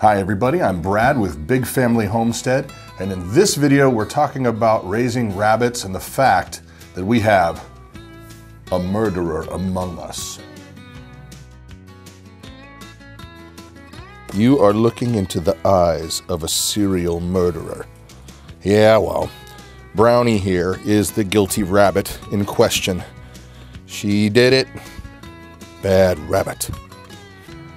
Hi everybody, I'm Brad with Big Family Homestead, and in this video we're talking about raising rabbits and the fact that we have a murderer among us. You are looking into the eyes of a serial murderer. Yeah, well, Brownie here is the guilty rabbit in question. She did it. Bad rabbit.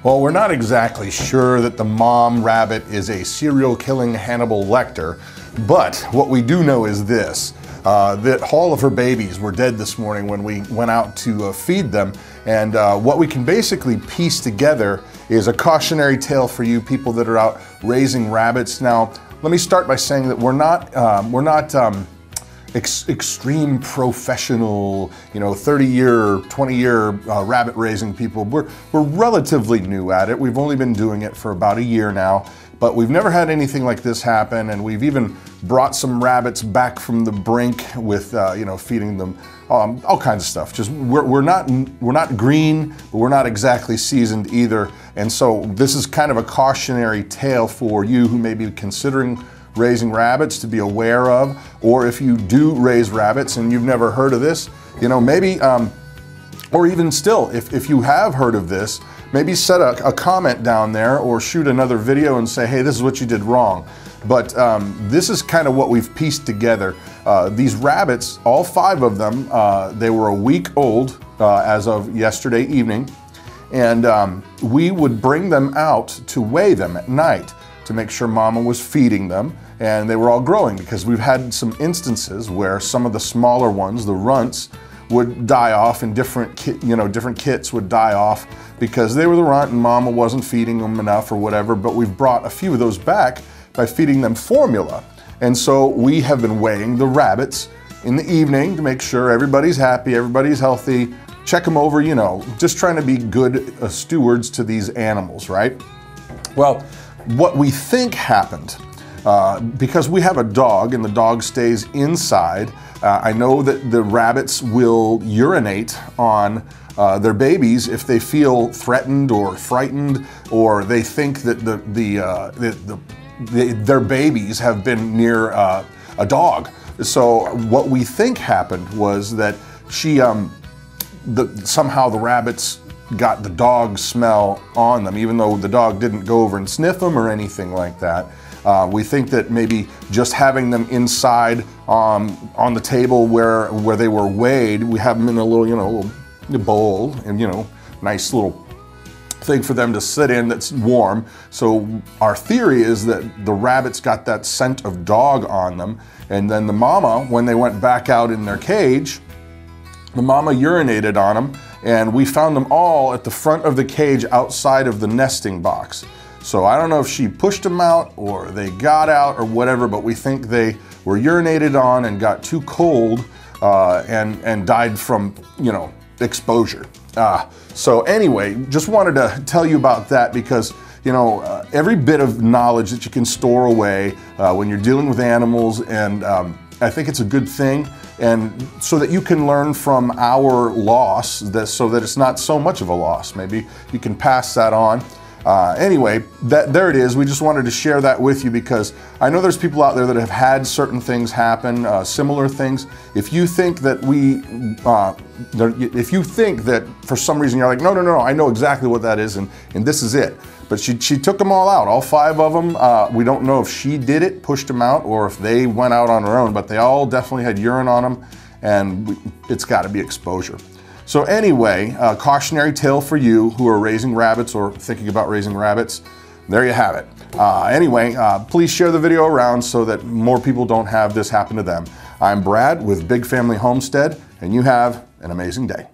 Well, we're not exactly sure that the mom rabbit is a serial killing Hannibal Lecter, but what we do know is this, that all of her babies were dead this morning when we went out to feed them, and what we can basically piece together is a cautionary tale for you people that are out raising rabbits. Now, let me start by saying that we're not extreme professional, 30-year, 20-year rabbit raising people. We're relatively new at it. We've only been doing it for about a year now, but we've never had anything like this happen, and we've even brought some rabbits back from the brink with, feeding them all kinds of stuff. Just we're not green, but we're not exactly seasoned either, and so this is kind of a cautionary tale for you who may be considering raising rabbits to be aware of, or if you do raise rabbits and you've never heard of this, maybe, or even still, if you have heard of this, maybe set a comment down there or shoot another video and say, hey, this is what you did wrong. But this is kind of what we've pieced together. These rabbits, all 5 of them, they were a week old as of yesterday evening, and we would bring them out to weigh them at night to make sure Mama was feeding them, and they were all growing, because we've had some instances where some of the smaller ones, the runts, would die off, and different kits would die off because they were the runt and Mama wasn't feeding them enough or whatever. But we've brought a few of those back by feeding them formula, and so we have been weighing the rabbits in the evening to make sure everybody's happy, everybody's healthy, check them over, just trying to be good stewards to these animals, right? Well, what we think happened, because we have a dog and the dog stays inside, I know that the rabbits will urinate on their babies if they feel threatened or frightened, or they think that their babies have been near a dog. So what we think happened was that somehow the rabbits got the dog smell on them, even though the dog didn't go over and sniff them or anything like that. We think that maybe just having them inside on the table where they were weighed, we have them in a little, bowl, and nice little thing for them to sit in that's warm. So our theory is that the rabbits got that scent of dog on them, and then the mama, when they went back out in their cage, the mama urinated on them, and we found them all at the front of the cage outside of the nesting box. So I don't know if she pushed them out or they got out or whatever, but we think they were urinated on and got too cold and died from, exposure. So anyway, just wanted to tell you about that, because every bit of knowledge that you can store away when you're dealing with animals, and I think it's a good thing, and so that you can learn from our loss, so that it's not so much of a loss. Maybe you can pass that on. Anyway, there it is. We just wanted to share that with you, because I know there's people out there that have had certain things happen, similar things. If you think that if you think that for some reason you're like, no, I know exactly what that is, and this is it. But she took them all out, all 5 of them. We don't know if she did it, pushed them out, or if they went out on their own, but they all definitely had urine on them, and it's got to be exposure. So anyway, cautionary tale for you who are raising rabbits or thinking about raising rabbits. There you have it. Anyway, please share the video around so that more people don't have this happen to them. I'm Brad with Big Family Homestead, and you have an amazing day.